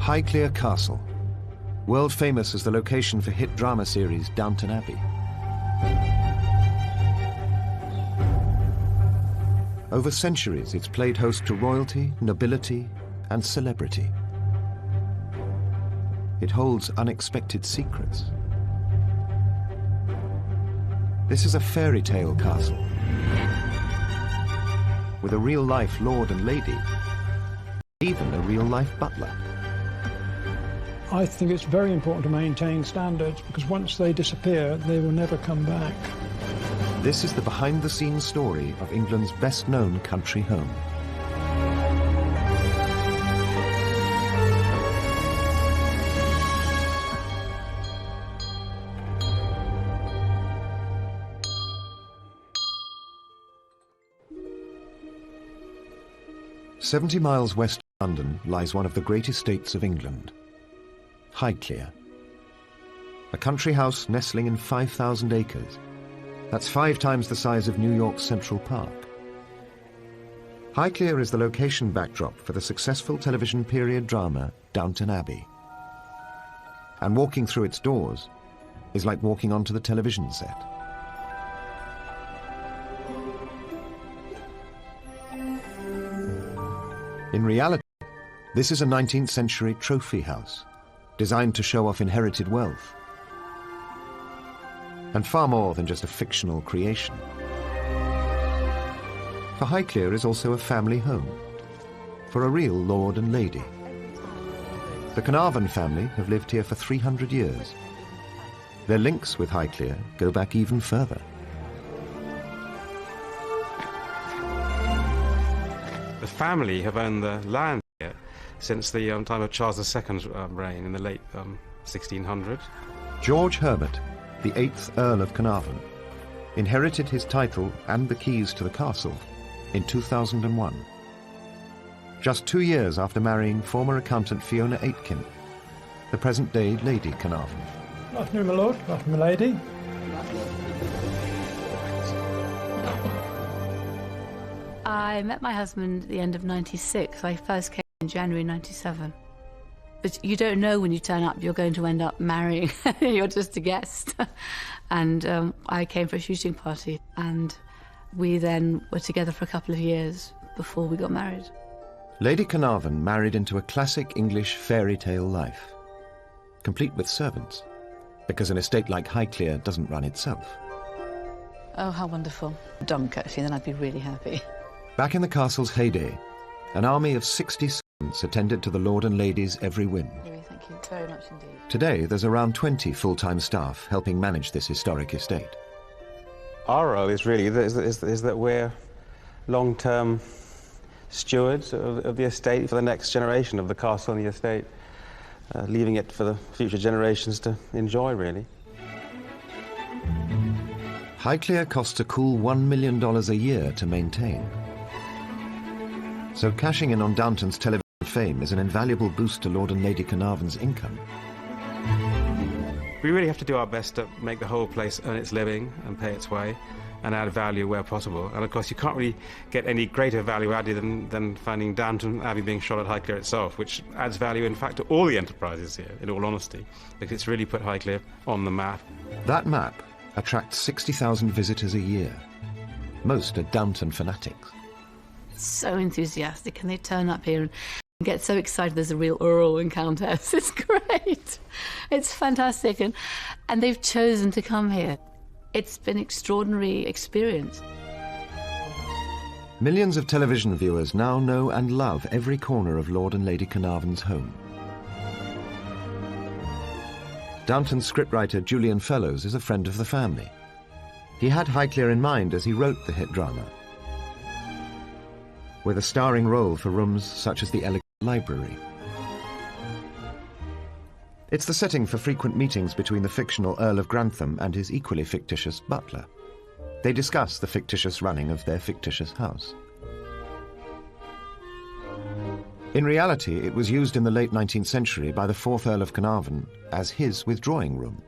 Highclere Castle, world famous as the location for hit drama series Downton Abbey. Over centuries, it's played host to royalty, nobility, and celebrity. It holds unexpected secrets. This is a fairy tale castle with a real-life lord and lady, even a real-life butler. I think it's very important to maintain standards because once they disappear, they will never come back. This is the behind-the-scenes story of England's best-known country home. "70 miles west of London lies one of the great estates of England, Highclere. A country house nestling in 5,000 acres. That's 5 times the size of New York's Central Park. Highclere is the location backdrop for the successful television period drama Downton Abbey. And walking through its doors is like walking onto the television set. In reality, this is a 19th century trophy house, designed to show off inherited wealth. And far more than just a fictional creation. For Highclere is also a family home, for a real lord and lady. The Carnarvon family have lived here for 300 years. Their links with Highclere go back even further. The family have owned the land here since the time of Charles II's reign in the late 1600s. George Herbert, the 8th Earl of Carnarvon, inherited his title and the keys to the castle in 2001. Just 2 years after marrying former accountant Fiona Aitken, the present-day Lady Carnarvon. Good afternoon, my lord. Good afternoon, my lady. I met my husband at the end of '96. I first came in January '97. But you don't know when you turn up you're going to end up marrying. You're just a guest. And I came for a shooting party, and we then were together for a couple of years before we got married. Lady Carnarvon married into a classic English fairy tale life, complete with servants, because an estate like Highclere doesn't run itself. Oh, how wonderful. Dunk, actually, then I'd be really happy. Back in the castle's heyday, an army of 60 servants attended to the lord and lady's every whim. Thank you very much indeed. Today, there's around 20 full-time staff helping manage this historic estate. Our role is really is that we're long-term stewards of the estate for the next generation of the castle and the estate, leaving it for the future generations to enjoy, really. Highclere costs a cool $1 million a year to maintain. So cashing in on Downton's television fame is an invaluable boost to Lord and Lady Carnarvon's income. We really have to do our best to make the whole place earn its living and pay its way and add value where possible. And of course you can't really get any greater value added than finding Downton Abbey being shot at Highclere itself, which adds value in fact to all the enterprises here, in all honesty, because it's really put Highclere on the map. That map attracts 60,000 visitors a year. Most are Downton fanatics. So enthusiastic, and they turn up here and get so excited there's a real Earl and Countess. It's great. It's fantastic, and they've chosen to come here. It's been an extraordinary experience. Millions of television viewers now know and love every corner of Lord and Lady Carnarvon's home. Downton's scriptwriter Julian Fellowes is a friend of the family. He had Highclere in mind as he wrote the hit drama, with a starring role for rooms such as the elegant library. It's the setting for frequent meetings between the fictional Earl of Grantham and his equally fictitious butler. They discuss the fictitious running of their fictitious house. In reality, it was used in the late 19th century by the 4th Earl of Carnarvon as his withdrawing room.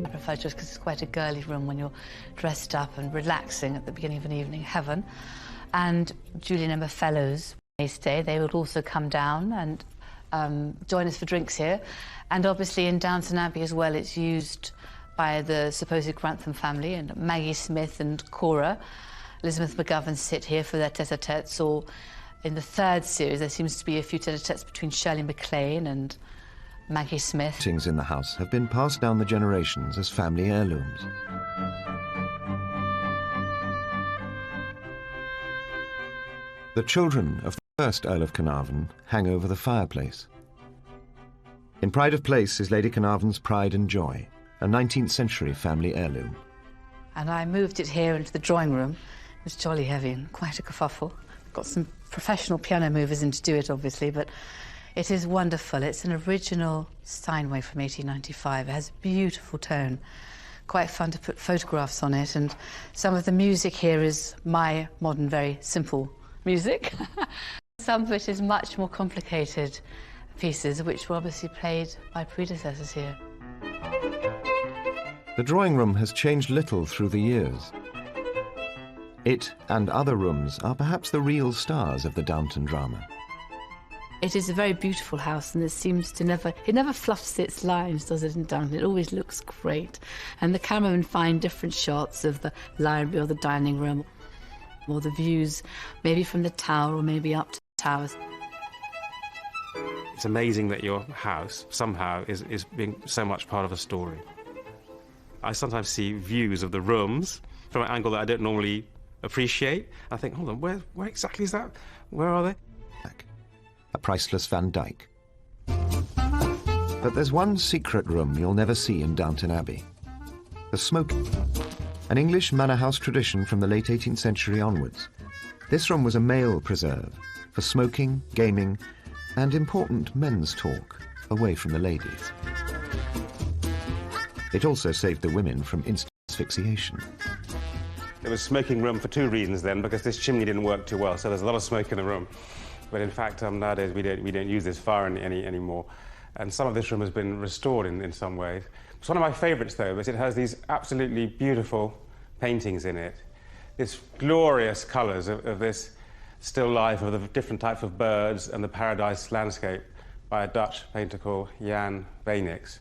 I prefer it just because it's quite a girly room when you're dressed up and relaxing at the beginning of an evening. Heaven. And Julian and Fellowes, when they stay, they would also come down and join us for drinks here. And obviously in Downton Abbey as well, it's used by the supposed Grantham family, and Maggie Smith and Cora, Elizabeth McGovern, sit here for their tete-a-tetes, or in the third series there seems to be a few tete-a-tetes between Shirley MacLaine and Maggie Smith. Things in the house have been passed down the generations as family heirlooms. The children of the first Earl of Carnarvon hang over the fireplace. In Pride of Place is Lady Carnarvon's Pride and Joy, a 19th century family heirloom. And I moved it here into the drawing room. It was jolly heavy and quite a kerfuffle. Got some professional piano movers in to do it, obviously, but it is wonderful. It's an original Steinway from 1895. It has a beautiful tone. Quite fun to put photographs on it, and some of the music here is my modern, very simple music. Some of it is much more complicated pieces, which were obviously played by predecessors here. The drawing room has changed little through the years. It and other rooms are perhaps the real stars of the Downton drama. It is a very beautiful house, and it seems to never fluffs its lines, does it, in Downton? It always looks great. And the cameramen find different shots of the library or the dining room, or the views, maybe from the tower or maybe up to the towers. It's amazing that your house somehow is being so much part of a story. I sometimes see views of the rooms from an angle that I don't normally appreciate. I think, hold on, where exactly is that? Where are they? A priceless Van Dyck. But there's one secret room you'll never see in Downton Abbey. The smoking. An English manor house tradition from the late 18th century onwards. This room was a male preserve for smoking, gaming, and important men's talk away from the ladies. It also saved the women from instant asphyxiation. There was smoking room for two reasons then, because this chimney didn't work too well, so there's a lot of smoke in the room. But in fact, nowadays we don't use this fire anymore. And some of this room has been restored in some ways. It's one of my favourites, though, is it has these absolutely beautiful paintings in it. This glorious colours of this still life of the different types of birds and the paradise landscape by a Dutch painter called Jan Weenix.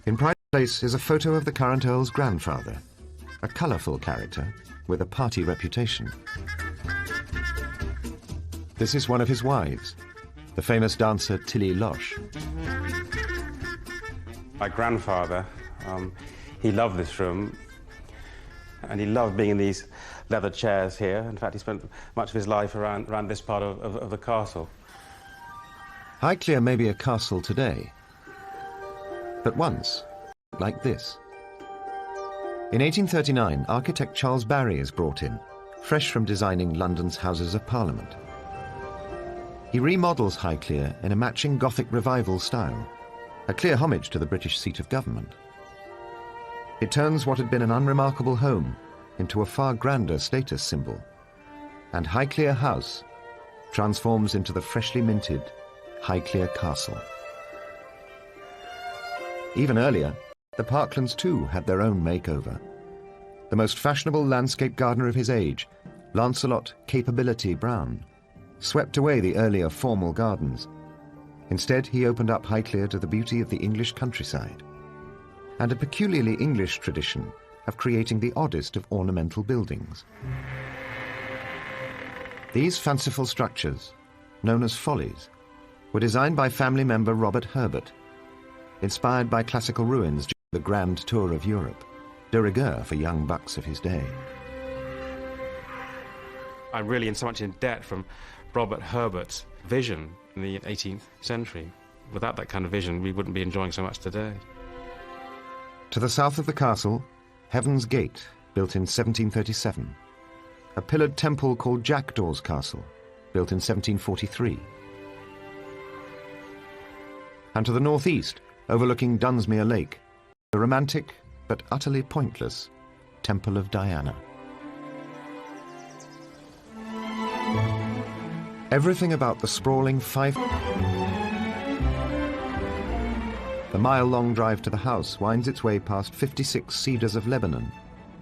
In Pride Place is a photo of the current Earl's grandfather, a colourful character with a party reputation. This is one of his wives, the famous dancer Tilly Loche. My grandfather, he loved this room, and he loved being in these leather chairs here. In fact, he spent much of his life around this part of the castle. Highclere may be a castle today, but once, like this. In 1839, architect Charles Barry is brought in, fresh from designing London's Houses of Parliament. He remodels Highclere in a matching Gothic revival style, a clear homage to the British seat of government. It turns what had been an unremarkable home into a far grander status symbol, and Highclere House transforms into the freshly minted Highclere Castle. Even earlier, the Parklands too had their own makeover. The most fashionable landscape gardener of his age, Lancelot Capability Brown, swept away the earlier formal gardens. Instead, he opened up Highclere to the beauty of the English countryside, and a peculiarly English tradition of creating the oddest of ornamental buildings. These fanciful structures, known as follies, were designed by family member Robert Herbert, inspired by classical ruins during the Grand Tour of Europe, de rigueur for young bucks of his day. I'm really in so much in debt from Robert Herbert's vision in the 18th century. Without that kind of vision, we wouldn't be enjoying so much today. To the south of the castle, Heaven's Gate, built in 1737. A pillared temple called Jackdaw's Castle, built in 1743. And to the northeast, overlooking Dunsmuir Lake, the romantic but utterly pointless Temple of Diana. Everything about the sprawling The mile-long drive to the house winds its way past 56 cedars of Lebanon,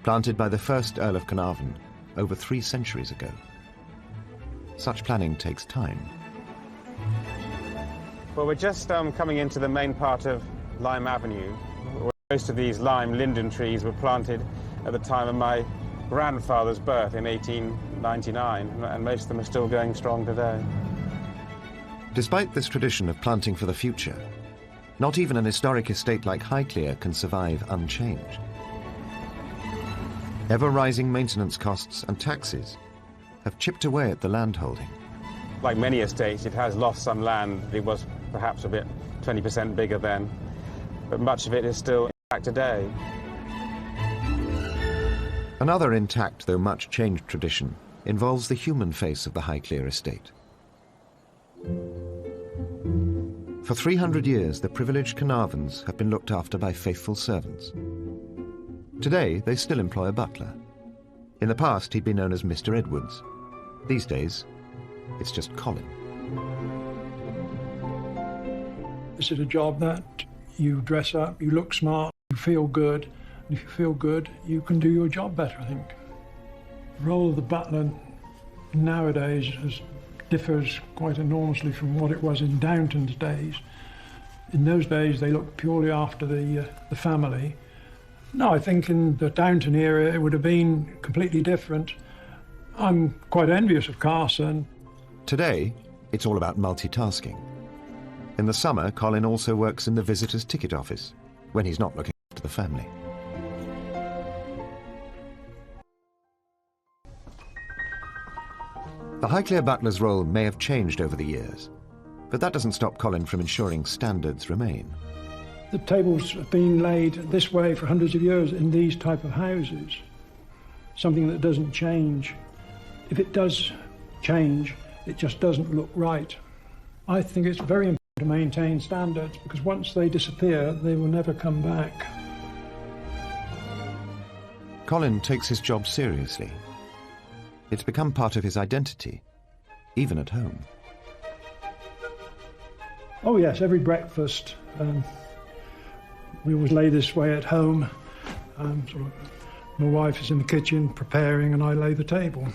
planted by the first Earl of Carnarvon over 3 centuries ago. such planning takes time. Well, we're just coming into the main part of Lime Avenue, where most of these lime linden trees were planted at the time of my grandfather's birth in 1899, and most of them are still going strong today. Despite this tradition of planting for the future, not even an historic estate like Highclere can survive unchanged. Ever-rising maintenance costs and taxes have chipped away at the landholding. Like many estates, it has lost some land. It was perhaps a bit 20% bigger then, but much of it is still intact today. Another intact, though much changed tradition involves the human face of the Highclere estate. For 300 years, the privileged Carnarvons have been looked after by faithful servants. Today, they still employ a butler. In the past, he'd been known as Mr. Edwards. These days, it's just Colin. This is a job that you dress up, you look smart, you feel good. And if you feel good, you can do your job better, I think. The role of the butler nowadays differs quite enormously from what it was in Downton's days. In those days, they looked purely after the family. No, I think in the Downton era, it would have been completely different. I'm quite envious of Carson. Today, it's all about multitasking. In the summer, Colin also works in the visitors' ticket office, when he's not looking after the family. The Highclere butler's role may have changed over the years, but that doesn't stop Colin from ensuring standards remain. The tables have been laid this way for hundreds of years in these type of houses, something that doesn't change. If it does change, it just doesn't look right. I think it's very important to maintain standards, because once they disappear, they will never come back. Colin takes his job seriously. It's become part of his identity, even at home. Oh yes, every breakfast. We always lay this way at home. My wife is in the kitchen preparing and I lay the table.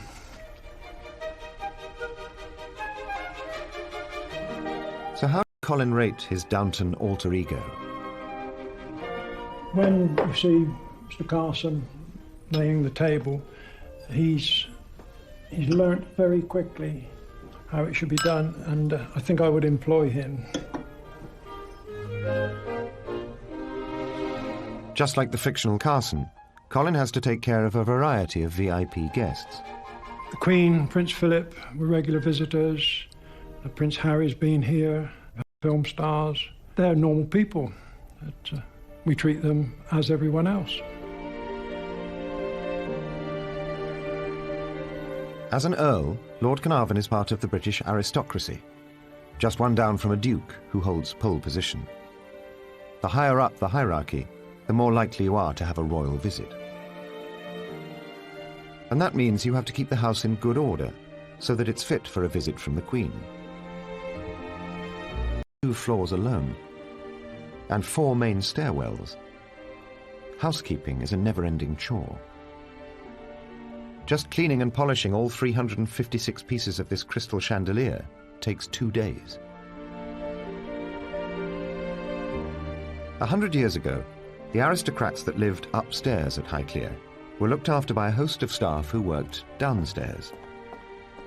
So how does Colin rate his Downton alter ego? When you see Mr. Carson laying the table, he's learnt very quickly how it should be done, and I think I would employ him. Just like the fictional Carson, Colin has to take care of a variety of VIP guests. The Queen, Prince Philip were regular visitors. Prince Harry's been here, film stars. They're normal people. We treat them as everyone else. As an Earl, Lord Carnarvon is part of the British aristocracy, just one down from a Duke who holds pole position. The higher up the hierarchy, the more likely you are to have a royal visit. And that means you have to keep the house in good order, so that it's fit for a visit from the Queen. 2 floors alone, and 4 main stairwells. Housekeeping is a never-ending chore. Just cleaning and polishing all 356 pieces of this crystal chandelier takes 2 days. 100 years ago, the aristocrats that lived upstairs at Highclere were looked after by a host of staff who worked downstairs.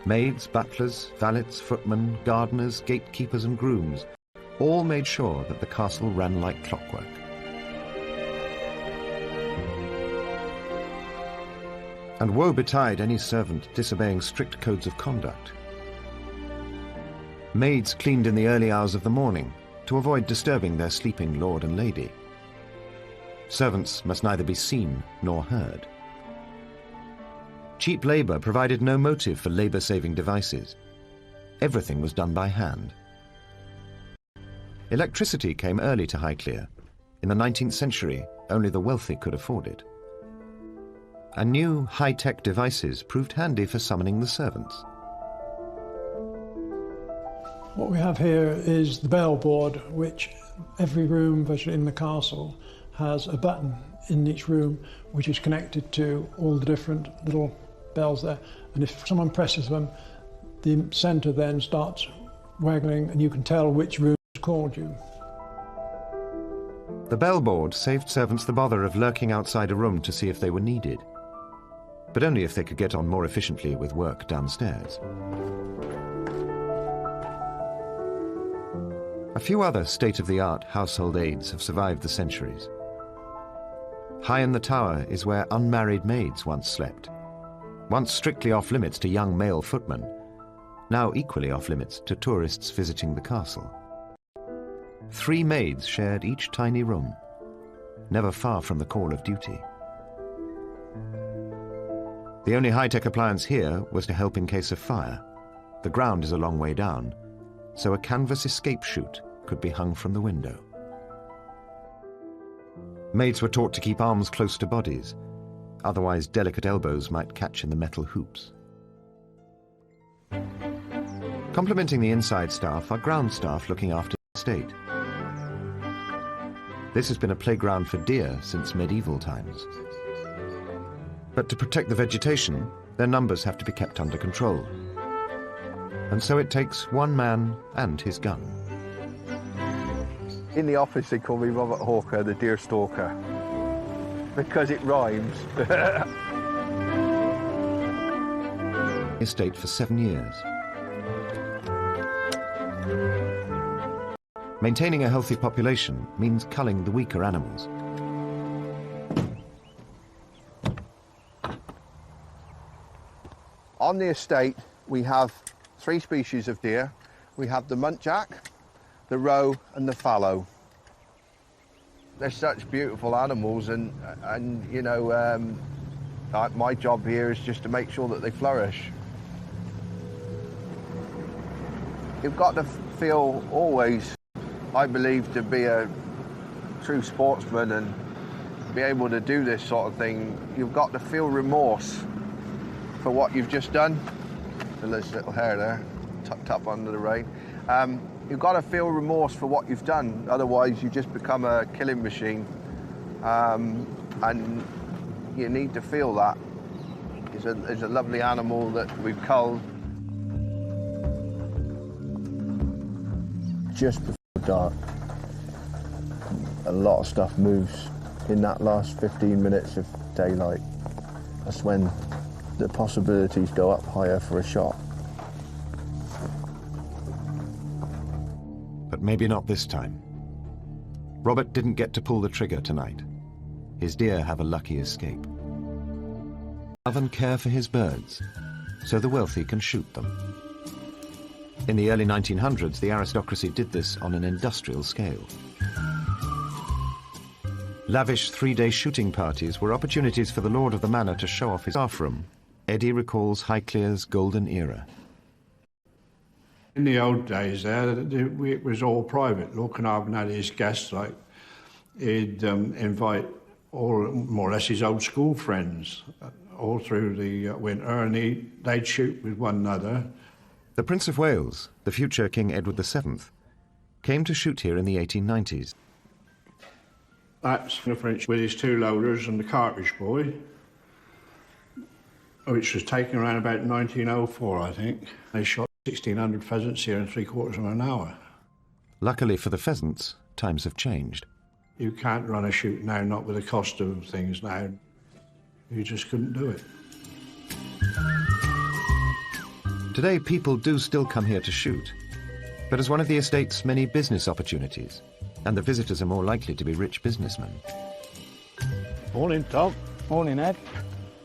Maids, butlers, valets, footmen, gardeners, gatekeepers and grooms all made sure that the castle ran like clockwork. And woe betide any servant disobeying strict codes of conduct. Maids cleaned in the early hours of the morning to avoid disturbing their sleeping lord and lady. Servants must neither be seen nor heard. Cheap labour provided no motive for labour-saving devices. Everything was done by hand. Electricity came early to Highclere. In the 19th century, only the wealthy could afford it. And new high-tech devices proved handy for summoning the servants. What we have here is the bell board, which every room virtually in the castle has a button in each room which is connected to all the different little bells there. And if someone presses them, The centre then starts waggling and you can tell which room has called you. The bellboard saved servants the bother of lurking outside a room to see if they were needed, but only if they could get on more efficiently with work downstairs. A few other state-of-the-art household aids have survived the centuries. High in the tower is where unmarried maids once slept, once strictly off-limits to young male footmen, now equally off-limits to tourists visiting the castle. 3 maids shared each tiny room, never far from the call of duty. The only high-tech appliance here was to help in case of fire. The ground is a long way down, so a canvas escape chute could be hung from the window. Maids were taught to keep arms close to bodies, otherwise delicate elbows might catch in the metal hoops. Complementing the inside staff are ground staff looking after the estate. This has been a playground for deer since medieval times. But to protect the vegetation, their numbers have to be kept under control. And so it takes one man and his gun. In the office they call me Robert Hawker, the deer stalker, because it rhymes. Estate for 7 years. Maintaining a healthy population means culling the weaker animals. On the estate we have 3 species of deer. We have the muntjac, the roe and the fallow. They're such beautiful animals and you know, my job here is just to make sure that they flourish. You've got to feel always, I believe, to be a true sportsman and be able to do this sort of thing, you've got to feel remorse for what you've just done. There's little hair there, tucked up under the rain. You've got to feel remorse for what you've done, otherwise you just become a killing machine. And you need to feel that. It's a lovely animal that we've culled. Just before dark, a lot of stuff moves in that last 15 minutes of daylight. That's when the possibilities go up higher for a shot. But maybe not this time. Robert didn't get to pull the trigger tonight. His deer have a lucky escape. Love and care for his birds, so the wealthy can shoot them. In the early 1900s, the aristocracy did this on an industrial scale. Lavish 3-day shooting parties were opportunities for the lord of the manor to show off his staff room. Eddie recalls Highclere's golden era. In the old days there, it was all private. Lord Carnarvon had his guests, like he'd invite all, more or less, his old school friends all through the winter, and they'd shoot with one another. The Prince of Wales, the future King Edward VII, came to shoot here in the 1890s. That's the French with his 2 loaders and the cartridge boy, which was taken around about 1904, I think. They shot 1,600 pheasants here in 3/4 of an hour. Luckily for the pheasants, times have changed. You can't run a shoot now, not with the cost of things now. You just couldn't do it. Today, people do still come here to shoot, but as one of the estate's many business opportunities, and the visitors are more likely to be rich businessmen. Morning, Tom. Morning, Ed.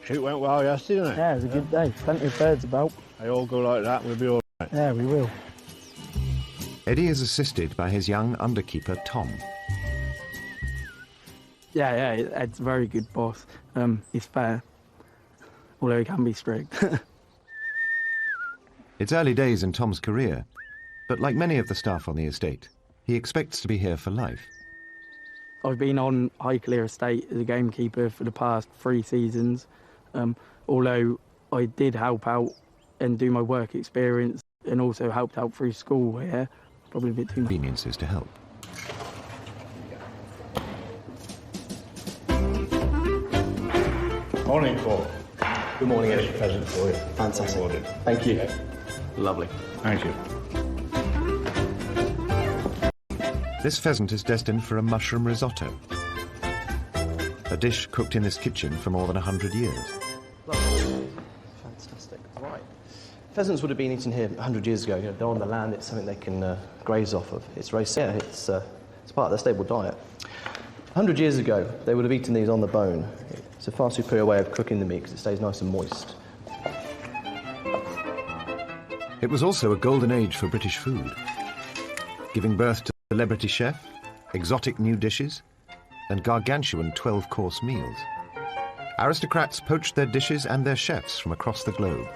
Shoot went well yesterday, didn't it? Yeah, it was a good day. Plenty of birds about. They all go like that, we'll be all right. Yeah, we will. Eddie is assisted by his young underkeeper, Tom. Yeah, Ed's a very good boss. He's fair, although he can be strict. It's early days in Tom's career, but like many of the staff on the estate, he expects to be here for life. I've been on Highclere Estate as a gamekeeper for the past 3 seasons, although I did help out and do my work experience and also helped out through school here, probably a bit too much. Conveniences to help. Morning, Paul. Good morning, Ed. Here's a present for you. Fantastic. Good morning. Thank you. Lovely. Thank you. This pheasant is destined for a mushroom risotto, a dish cooked in this kitchen for more than 100 years. Fantastic. Right. Pheasants would have been eaten here 100 years ago. You know, they're on the land. It's something they can graze off of. It's very safe. It's part of their stable diet. 100 years ago, they would have eaten these on the bone. It's a far superior way of cooking the meat because it stays nice and moist. It was also a golden age for British food, giving birth to celebrity chef, exotic new dishes, and gargantuan 12-course meals. Aristocrats poached their dishes and their chefs from across the globe.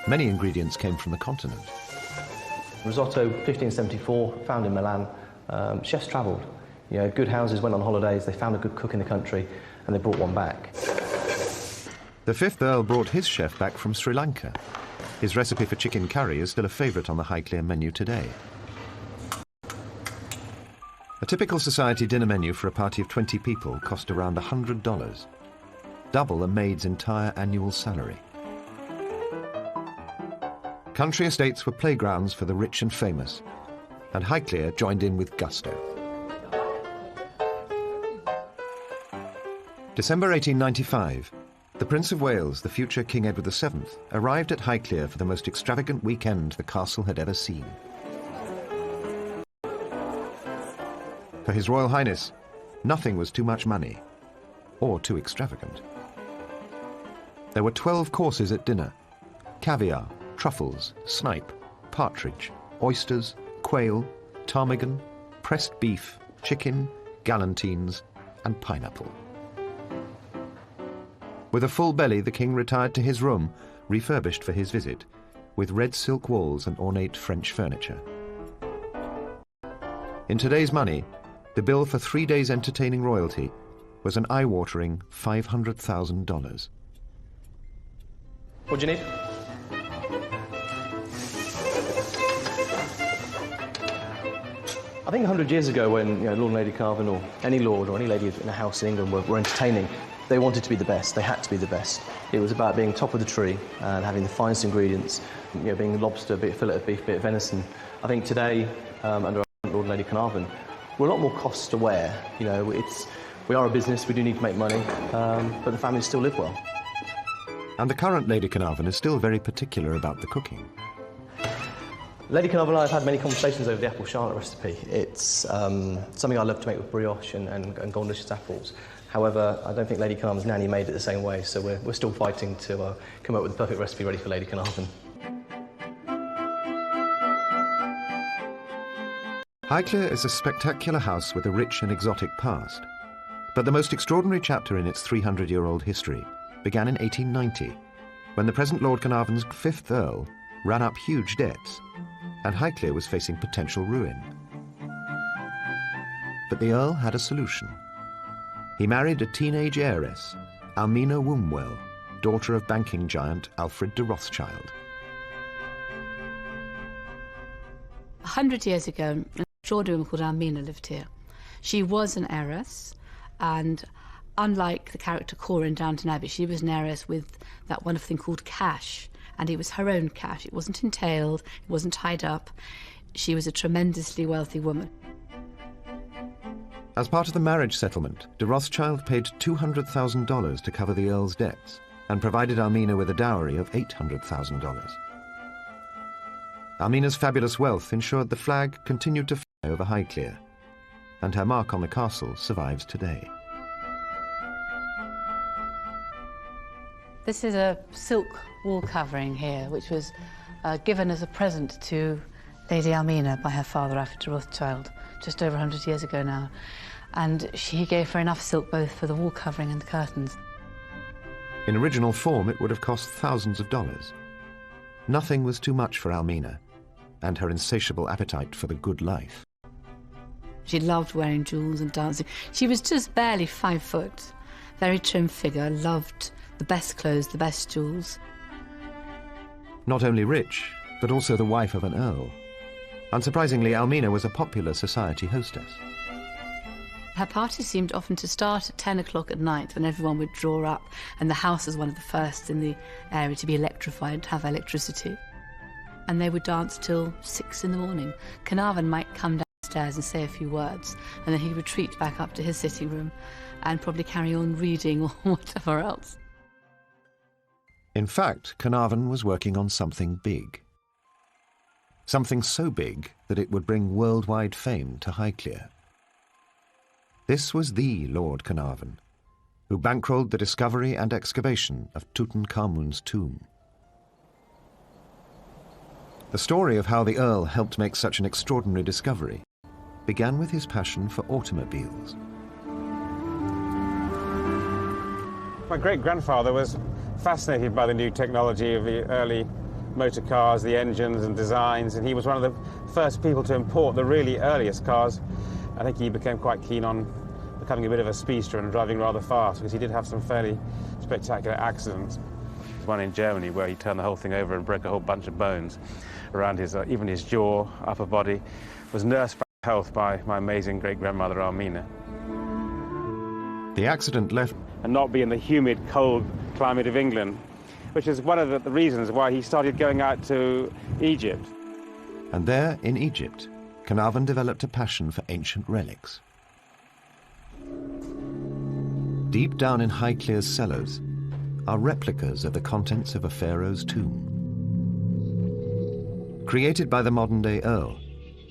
Many ingredients came from the continent. Risotto, 1574, found in Milan. Chefs travelled. You know, good houses went on holidays, they found a good cook in the country, and they brought one back. The 5th Earl brought his chef back from Sri Lanka. His recipe for chicken curry is still a favourite on the Highclere menu today. A typical society dinner menu for a party of 20 people cost around $100, double a maid's entire annual salary. Country estates were playgrounds for the rich and famous, and Highclere joined in with gusto. December 1895, the Prince of Wales, the future King Edward VII, arrived at Highclere for the most extravagant weekend the castle had ever seen. For His Royal Highness, nothing was too much money or too extravagant. There were 12 courses at dinner: caviar, truffles, snipe, partridge, oysters, quail, ptarmigan, pressed beef, chicken, galantines, and pineapple. With a full belly, the king retired to his room, refurbished for his visit, with red silk walls and ornate French furniture. In today's money, the bill for 3 days entertaining royalty was an eye-watering $500,000. What do you need? I think 100 years ago when Lord and Lady Carvin or any lord or any lady in a house in England were entertaining, they wanted to be the best. They had to be the best. It was about being top of the tree and having the finest ingredients, being lobster, a bit of fillet of beef, a bit of venison. I think today, under Lord and Lady Carnarvon, we're a lot more cost aware. We are a business, we do need to make money, but the families still live well. And the current Lady Carnarvon is still very particular about the cooking. Lady Carnarvon and I have had many conversations over the apple charlotte recipe. It's something I love to make with brioche and golden delicious apples. However, I don't think Lady Carnarvon's nanny made it the same way, so we're still fighting to come up with the perfect recipe ready for Lady Carnarvon. Highclere is a spectacular house with a rich and exotic past. But the most extraordinary chapter in its 300-year-old history began in 1890, when the present Lord Carnarvon's 5th Earl ran up huge debts, and Highclere was facing potential ruin. But the Earl had a solution. He married a teenage heiress, Almina Wombwell, daughter of banking giant Alfred de Rothschild. 100 years ago, an extraordinary woman called Almina lived here. She was an heiress, and unlike the character Cora in Downton Abbey, she was an heiress with that wonderful thing called cash, and it was her own cash. It wasn't entailed, it wasn't tied up. She was a tremendously wealthy woman. As part of the marriage settlement, de Rothschild paid $200,000 to cover the Earl's debts and provided Almina with a dowry of $800,000. Almina's fabulous wealth ensured the flag continued to fly over Highclere, and her mark on the castle survives today. This is a silk wall covering here, which was given as a present to Lady Almina by her father, Alfred de Rothschild, just over 100 years ago now. And he gave her enough silk both for the wall covering and the curtains. In original form, it would have cost thousands of dollars. Nothing was too much for Almina, and her insatiable appetite for the good life. She loved wearing jewels and dancing. She was just barely 5 foot, very trim figure, loved the best clothes, the best jewels. Not only rich, but also the wife of an earl. Unsurprisingly, Almina was a popular society hostess. Her parties seemed often to start at 10 o'clock at night when everyone would draw up, and the house was one of the first in the area to be electrified, to have electricity. and they would dance till 6 in the morning. Carnarvon might come downstairs and say a few words, and then he'd retreat back up to his sitting room and probably carry on reading or whatever else. In fact, Carnarvon was working on something big. Something so big that it would bring worldwide fame to Highclere. This was the Lord Carnarvon, who bankrolled the discovery and excavation of Tutankhamun's tomb. The story of how the Earl helped make such an extraordinary discovery began with his passion for automobiles. My great-grandfather was fascinated by the new technology of the early motor cars, the engines and designs, and he was one of the first people to import the really earliest cars. I think he became quite keen on becoming a bit of a speedster and driving rather fast, because he did have some fairly spectacular accidents. One in Germany where he turned the whole thing over and broke a whole bunch of bones around his, even his jaw, upper body, was nursed back to health by my amazing great-grandmother Armina. The accident left... And not be in the humid, cold climate of England, which is one of the reasons why he started going out to Egypt. And there, in Egypt, Carnarvon developed a passion for ancient relics. Deep down in Highclere's cellars are replicas of the contents of a pharaoh's tomb. Created by the modern-day Earl,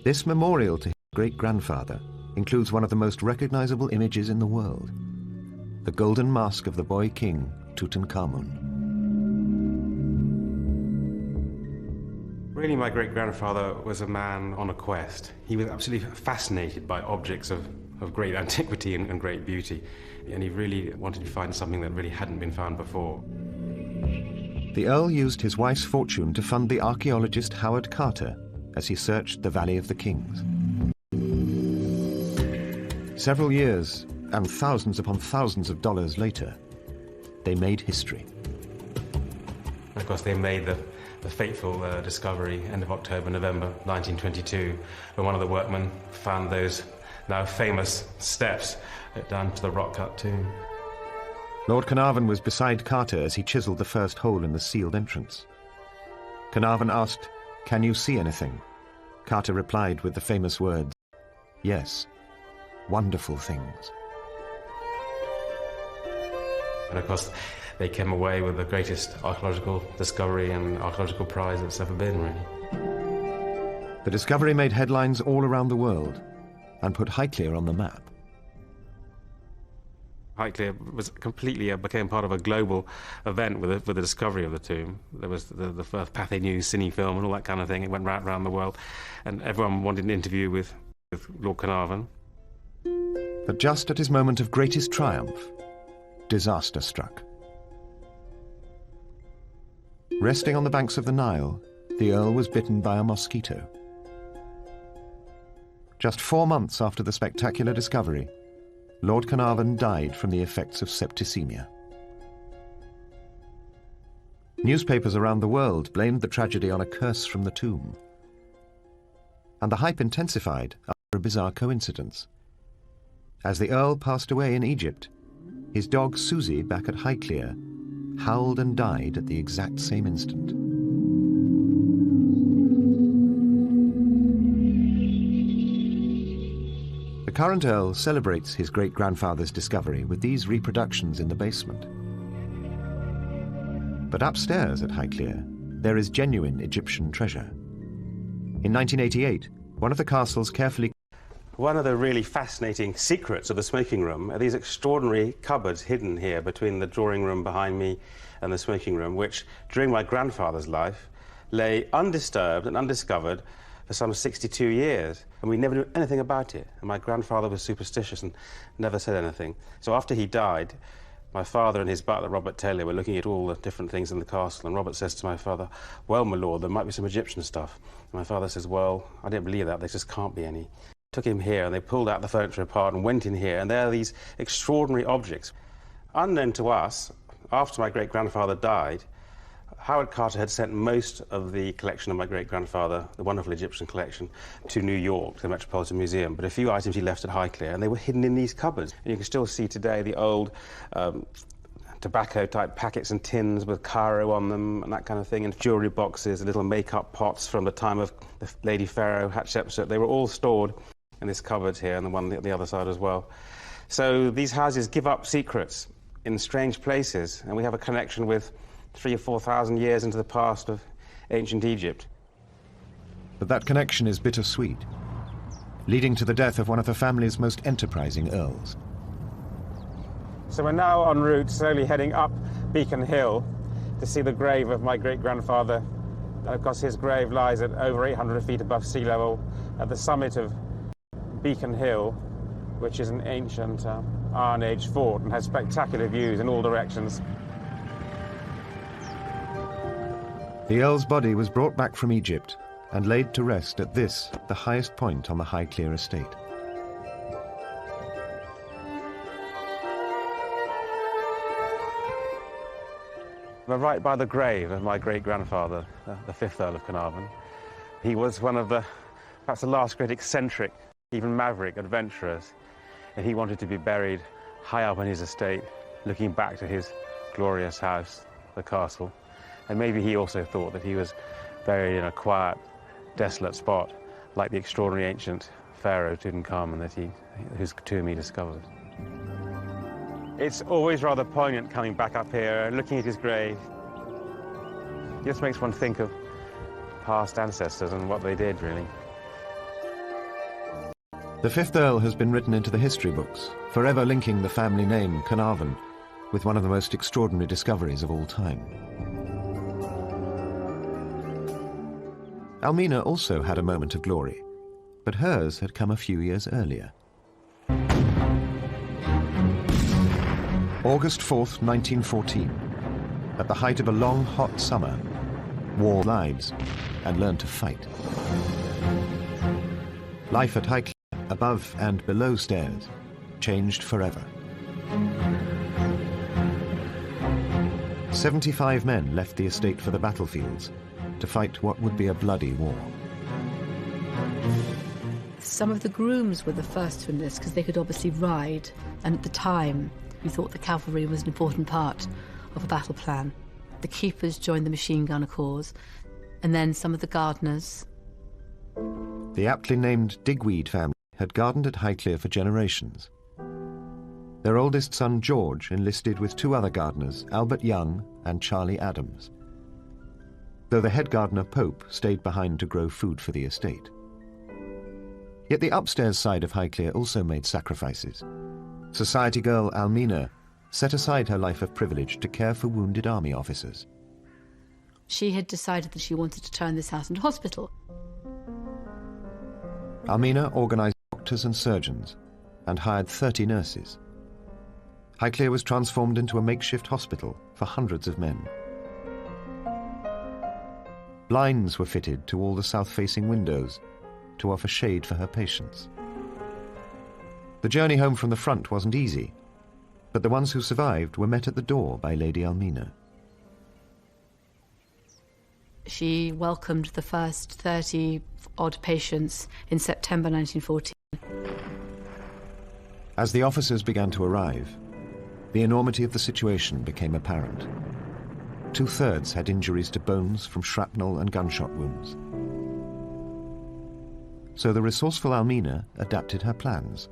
this memorial to his great-grandfather includes one of the most recognizable images in the world, the golden mask of the boy king, Tutankhamun. Really, my great-grandfather was a man on a quest. He was absolutely fascinated by objects of great antiquity and great beauty, and he really wanted to find something that really hadn't been found before. The Earl used his wife's fortune to fund the archaeologist Howard Carter as he searched the Valley of the Kings. Several years and thousands upon thousands of dollars later, they made history. Of course, they made the fateful discovery end of October, November 1922, when one of the workmen found those now famous steps down to the rock-cut tomb. Lord Carnarvon was beside Carter as he chiseled the first hole in the sealed entrance. Carnarvon asked, "Can you see anything?" Carter replied with the famous words, "Yes, wonderful things." And of course, they came away with the greatest archaeological discovery and archaeological prize that's ever been, really. The discovery made headlines all around the world and put Highclere on the map. Highclere was completely became part of a global event with the discovery of the tomb. There was the first Pathé News cine film and all that kind of thing. It went right around the world, and everyone wanted an interview with Lord Carnarvon. But just at his moment of greatest triumph, disaster struck. Resting on the banks of the Nile, the Earl was bitten by a mosquito. Just 4 months after the spectacular discovery, Lord Carnarvon died from the effects of septicemia. Newspapers around the world blamed the tragedy on a curse from the tomb. And the hype intensified after a bizarre coincidence. As the Earl passed away in Egypt, his dog Susie, back at Highclere, howled and died at the exact same instant. The current Earl celebrates his great-grandfather's discovery with these reproductions in the basement. But upstairs at Highclere, there is genuine Egyptian treasure. In 1988, one of the castle's carefully... One of the really fascinating secrets of the smoking room are these extraordinary cupboards hidden here between the drawing room behind me and the smoking room, which, during my grandfather's life, lay undisturbed and undiscovered for some 62 years, and we never knew anything about it. And my grandfather was superstitious and never said anything. So after he died, my father and his butler, Robert Taylor, were looking at all the different things in the castle, and Robert says to my father, "Well, my lord, there might be some Egyptian stuff." And my father says, "Well, I don't believe that, there just can't be any." Took him here, and they pulled out the furniture apart and went in here, and there are these extraordinary objects. Unknown to us, after my great-grandfather died, Howard Carter had sent most of the collection of my great-grandfather, the wonderful Egyptian collection, to New York, to the Metropolitan Museum, but a few items he left at Highclere, and they were hidden in these cupboards. And you can still see today the old tobacco-type packets and tins with Cairo on them and that kind of thing, and jewellery boxes, little make-up pots from the time of the Lady Pharaoh, Hatshepsut. They were all stored in this cupboard here, and the one at the other side as well. So these houses give up secrets in strange places, and we have a connection with 3,000 or 4,000 years into the past of ancient Egypt. But that connection is bittersweet, leading to the death of one of the family's most enterprising earls. So we're now en route, slowly heading up Beacon Hill to see the grave of my great-grandfather. Of course, his grave lies at over 800 feet above sea level at the summit of Beacon Hill, which is an ancient Iron Age fort and has spectacular views in all directions. The Earl's body was brought back from Egypt and laid to rest at this, the highest point on the Highclere estate. We're right by the grave of my great-grandfather, the 5th Earl of Carnarvon. He was one of the, perhaps the last great eccentric, even maverick adventurers, and he wanted to be buried high up on his estate, looking back to his glorious house, the castle. And maybe he also thought that he was buried in a quiet, desolate spot, like the extraordinary ancient pharaoh Tutankhamun whose tomb he discovered. It's always rather poignant coming back up here and looking at his grave. It just makes one think of past ancestors and what they did, really. The 5th Earl has been written into the history books, forever linking the family name Carnarvon with one of the most extraordinary discoveries of all time. Almina also had a moment of glory, but hers had come a few years earlier. August 4th, 1914. At the height of a long, hot summer, war lives and learned to fight. Life at Highclere, above and below stairs, changed forever. 75 men left the estate for the battlefields to fight what would be a bloody war. Some of the grooms were the first to enlist because they could obviously ride, and at the time we thought the cavalry was an important part of a battle plan. The keepers joined the machine gunner corps, and then some of the gardeners. The aptly named Digweed family had gardened at Highclere for generations. Their oldest son George enlisted with 2 other gardeners, Albert Young and Charlie Adams, though the head gardener Pope stayed behind to grow food for the estate. Yet the upstairs side of Highclere also made sacrifices. Society girl Almina set aside her life of privilege to care for wounded army officers. She had decided that she wanted to turn this house into a hospital. Almina organised doctors and surgeons and hired 30 nurses. Highclere was transformed into a makeshift hospital for hundreds of men. Blinds were fitted to all the south-facing windows to offer shade for her patients. The journey home from the front wasn't easy, but the ones who survived were met at the door by Lady Almina. She welcomed the first 30-odd patients in September 1914. As the officers began to arrive, the enormity of the situation became apparent. 2/3 had injuries to bones from shrapnel and gunshot wounds. So the resourceful Almina adapted her plans.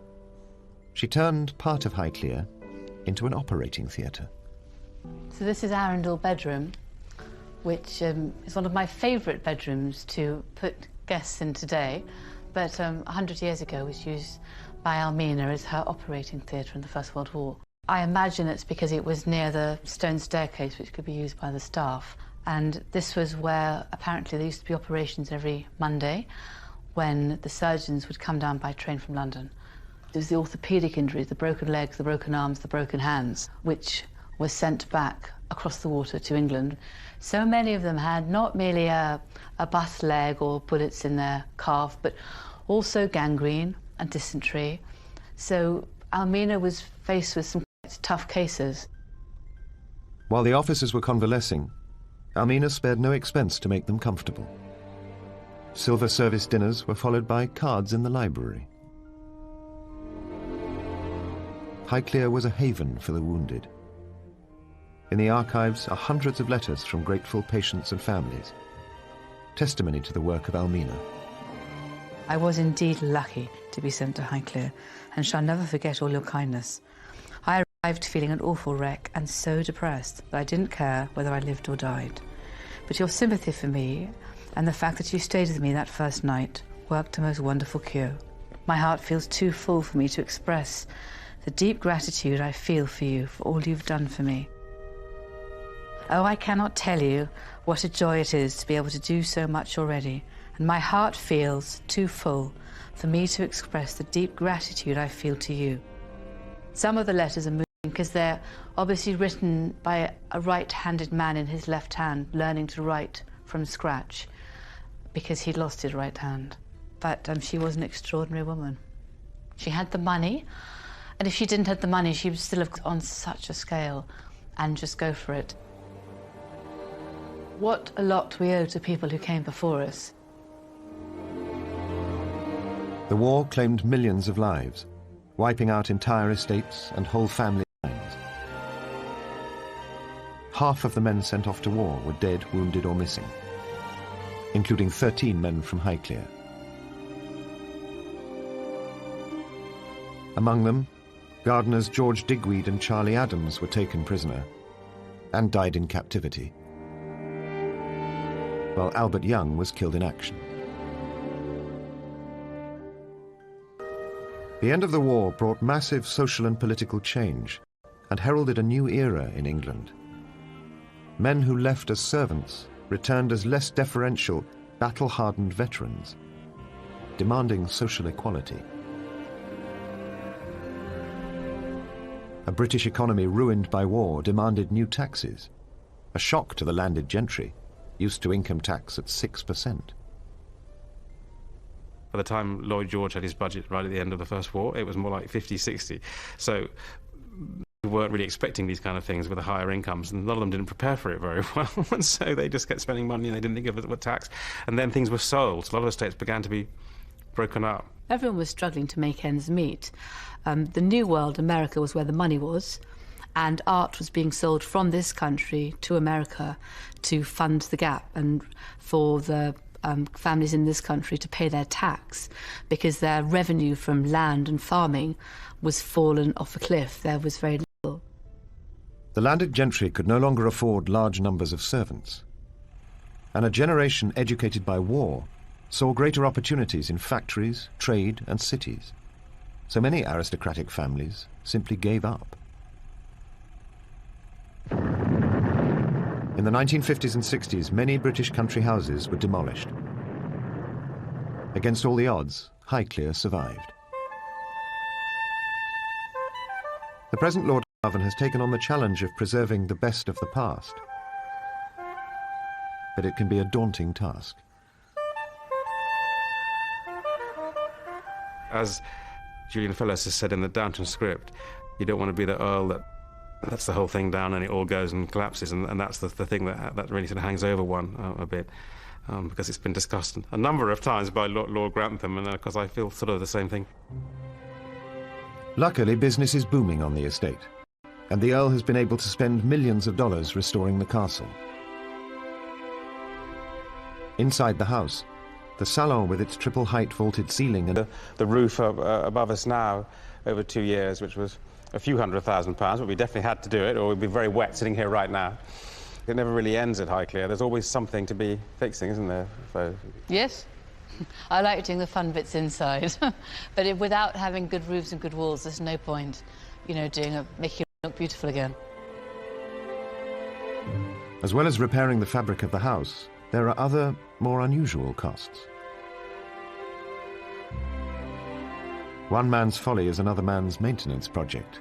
She turned part of Highclere into an operating theatre. So this is Arundel bedroom, which is one of my favourite bedrooms to put guests in today, but 100 years ago was used by Almina as her operating theatre in the First World War. I imagine it's because it was near the stone staircase which could be used by the staff, and this was where apparently there used to be operations every Monday when the surgeons would come down by train from London. There was the orthopaedic injuries, the broken legs, the broken arms, the broken hands, which were sent back across the water to England. So many of them had not merely a bust leg or bullets in their calf, but also gangrene and dysentery. So Almina was faced with some quite tough cases. While the officers were convalescing, Almina spared no expense to make them comfortable. Silver service dinners were followed by cards in the library. Highclere was a haven for the wounded. In the archives are hundreds of letters from grateful patients and families, testimony to the work of Almina. I was indeed lucky to be sent to Highclere, and shall never forget all your kindness. I arrived feeling an awful wreck and so depressed that I didn't care whether I lived or died. But your sympathy for me and the fact that you stayed with me that first night worked a most wonderful cure. My heart feels too full for me to express the deep gratitude I feel for you, for all you've done for me. Oh, I cannot tell you what a joy it is to be able to do so much already, and my heart feels too full for me to express the deep gratitude I feel to you. Some of the letters are moving because they're obviously written by a right-handed man in his left hand, learning to write from scratch because he'd lost his right hand. But she was an extraordinary woman. She had the money, and if she didn't have the money, she would still have on such a scale and just go for it. What a lot we owe to people who came before us. The war claimed millions of lives, wiping out entire estates and whole family lines. Half of the men sent off to war were dead, wounded or missing, including 13 men from Highclere. Among them, gardeners George Digweed and Charlie Adams were taken prisoner and died in captivity, while Albert Young was killed in action. The end of the war brought massive social and political change and heralded a new era in England. Men who left as servants returned as less deferential, battle-hardened veterans, demanding social equality. A British economy ruined by war demanded new taxes, a shock to the landed gentry, used to income tax at 6%. By the time Lloyd George had his budget right at the end of the First War, it was more like 50, 60. So we weren't really expecting these kind of things with the higher incomes, and a lot of them didn't prepare for it very well. And so they just kept spending money and they didn't think of it as tax. And then things were sold. So a lot of estates began to be broken up. Everyone was struggling to make ends meet. The New World, America, was where the money was, and art was being sold from this country to America to fund the gap and for the families in this country to pay their tax, because their revenue from land and farming was fallen off a cliff. There was very little. The landed gentry could no longer afford large numbers of servants, and a generation educated by war saw greater opportunities in factories, trade and cities. So many aristocratic families simply gave up. In the 1950s and 60s, many British country houses were demolished. Against all the odds, Highclere survived. The present Lord Carnarvon has taken on the challenge of preserving the best of the past. But it can be a daunting task. As Julian Fellowes has said in the Downton script, you don't want to be the Earl that lets the whole thing down and it all goes and collapses, and that's the thing that really sort of hangs over one a bit, because it's been discussed a number of times by Lord Grantham, and of course I feel sort of the same thing. Luckily, business is booming on the estate, and the Earl has been able to spend millions of dollars restoring the castle. Inside the house, the salon with its triple-height vaulted ceiling and the roof above us now, over 2 years, which was a few £100,000, but we definitely had to do it, or we'd be very wet sitting here right now. It never really ends at Highclere. There's always something to be fixing, isn't there? Yes. I like doing the fun bits inside, but without having good roofs and good walls, there's no point, you know, making it look beautiful again. As well as repairing the fabric of the house, there are other, more unusual costs. One man's folly is another man's maintenance project.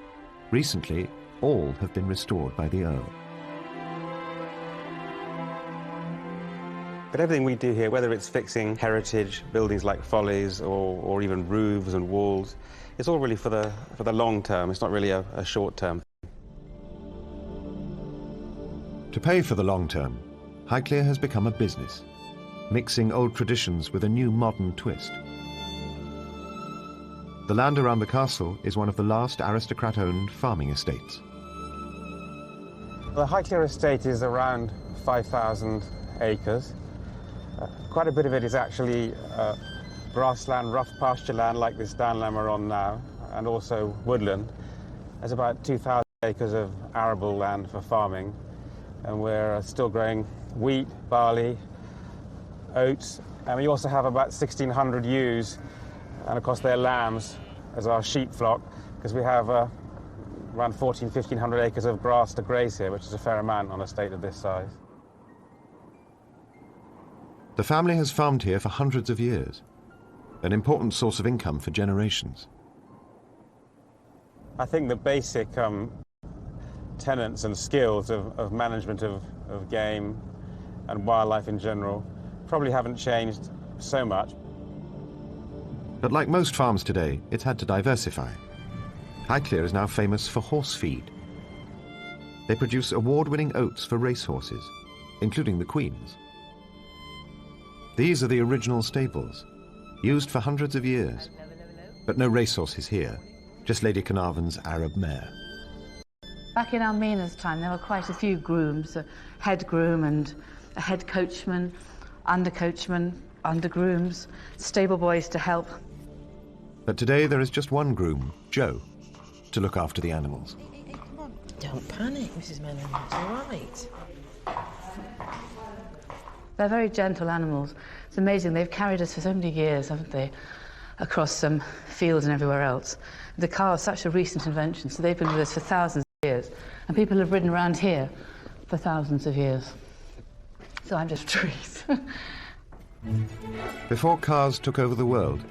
Recently, all have been restored by the Earl. But everything we do here, whether it's fixing heritage buildings like Follies or even roofs and walls, it's all really for the long term. It's not really a short term. To pay for the long term, Highclere has become a business, mixing old traditions with a new modern twist. The land around the castle is one of the last aristocrat-owned farming estates. The Highclere estate is around 5,000 acres. Quite a bit of it is actually grassland, rough pasture land like this downland we're on now, and also woodland. There's about 2,000 acres of arable land for farming, and we're still growing wheat, barley, oats, and we also have about 1,600 ewes, and of course they're lambs as our sheep flock, because we have around 1,500 acres of grass to graze here, which is a fair amount on a estate of this size. The family has farmed here for hundreds of years, an important source of income for generations. I think the basic tenets and skills of management of game and wildlife in general probably haven't changed so much. But like most farms today, it's had to diversify. Highclere is now famous for horse feed. They produce award-winning oats for racehorses, including the Queen's. These are the original stables, used for hundreds of years. But no racehorses here, just Lady Carnarvon's Arab mare. Back in Almina's time, there were quite a few grooms, a head groom and a head coachman, under grooms, stable boys to help. But today there is just one groom, Joe, to look after the animals. Hey, come on. Don't panic, Mrs. Meghan. It's all right. They're very gentle animals. It's amazing. They've carried us for so many years, haven't they? Across some fields and everywhere else. The car is such a recent invention, so they've been with us for thousands of years. And people have ridden around here for thousands of years. So I'm just trees. Before cars took over the world,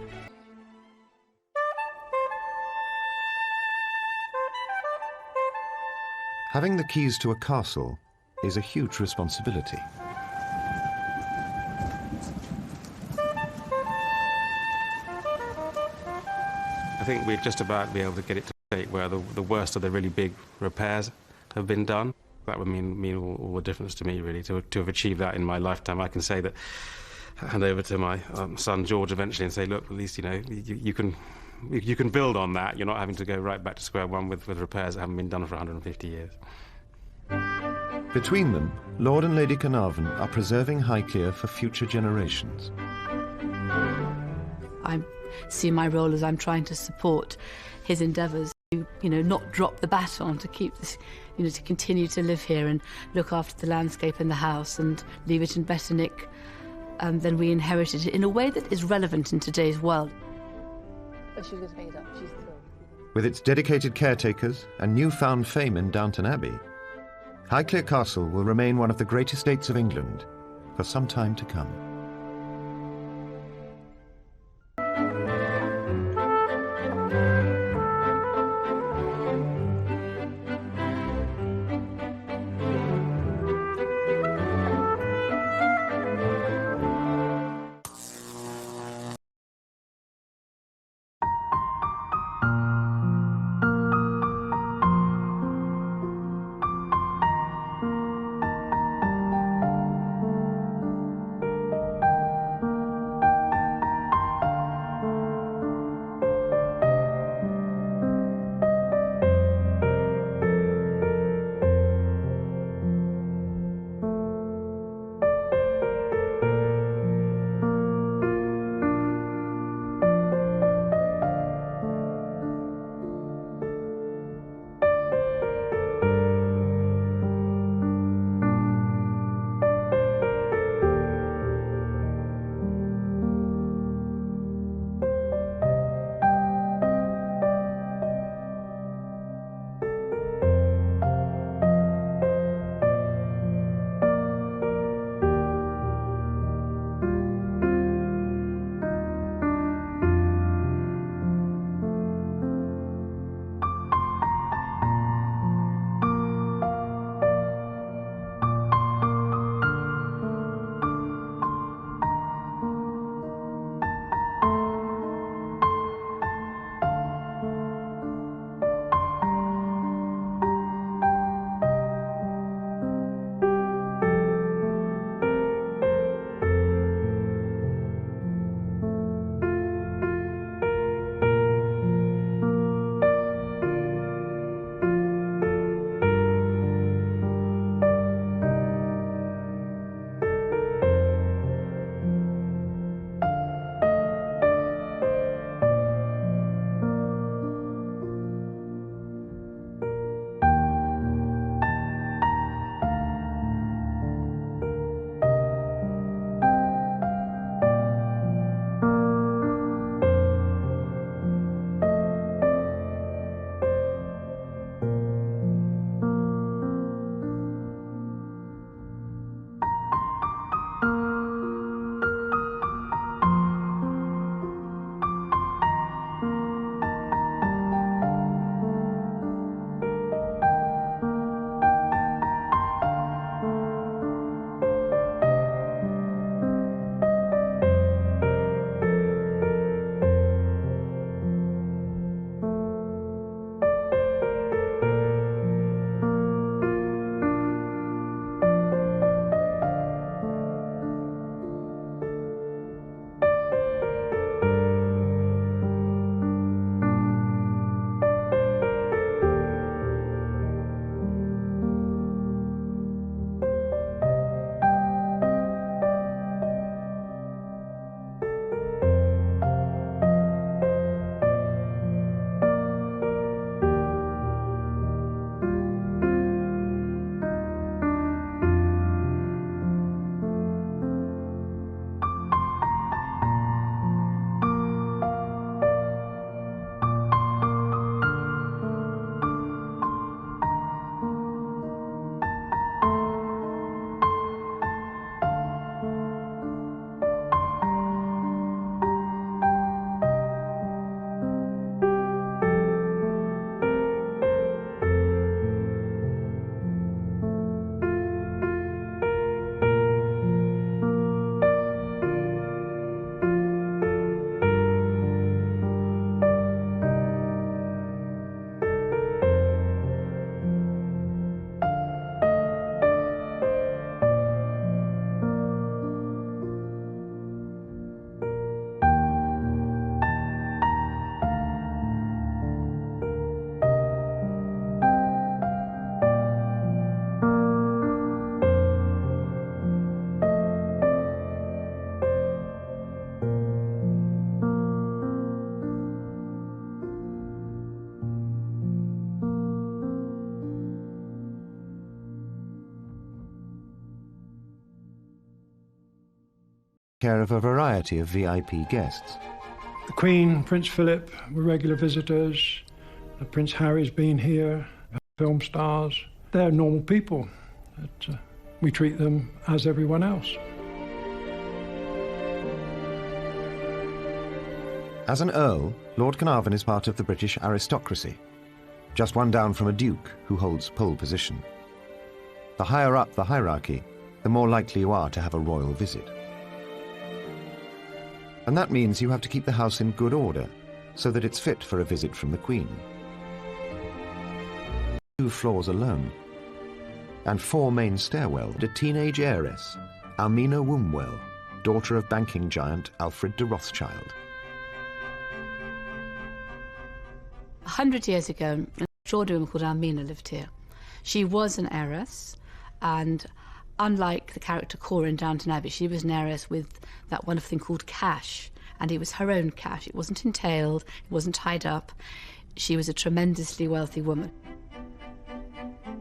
having the keys to a castle is a huge responsibility. I think we'd just about be able to get it to a state where the worst of the really big repairs have been done. That would mean all the difference to me, really, to have achieved that in my lifetime. I can say that, hand over to my son George eventually and say, look, at least, you know, you can build on that. You're not having to go right back to square one with repairs that haven't been done for 150 years. Between them, Lord and Lady Carnarvon are preserving Highclere for future generations. I see my role as I'm trying to support his endeavours to, not drop the baton, to keep this, to continue to live here and look after the landscape and the house and leave it in better nick than we inherited it, in a way that is relevant in today's world. Oh, she's going to pick it up. She's thrilled. With its dedicated caretakers and newfound fame in Downton Abbey, Highclere Castle will remain one of the great estates of England for some time to come. care of a variety of VIP guests. The Queen, Prince Philip were regular visitors. Prince Harry's been here, film stars. They're normal people. We treat them as everyone else. As an Earl, Lord Carnarvon is part of the British aristocracy, just one down from a Duke who holds pole position. The higher up the hierarchy, the more likely you are to have a royal visit. And that means you have to keep the house in good order, so that it's fit for a visit from the Queen. 2 floors alone, and 4 main stairwells. A teenage heiress, Almina Wombwell, daughter of banking giant Alfred de Rothschild. 100 years ago, an extraordinary woman called Almina lived here. She was an heiress, and unlike the character Cora in Downton Abbey, she was an heiress with that wonderful thing called cash, and it was her own cash. It wasn't entailed, it wasn't tied up. She was a tremendously wealthy woman.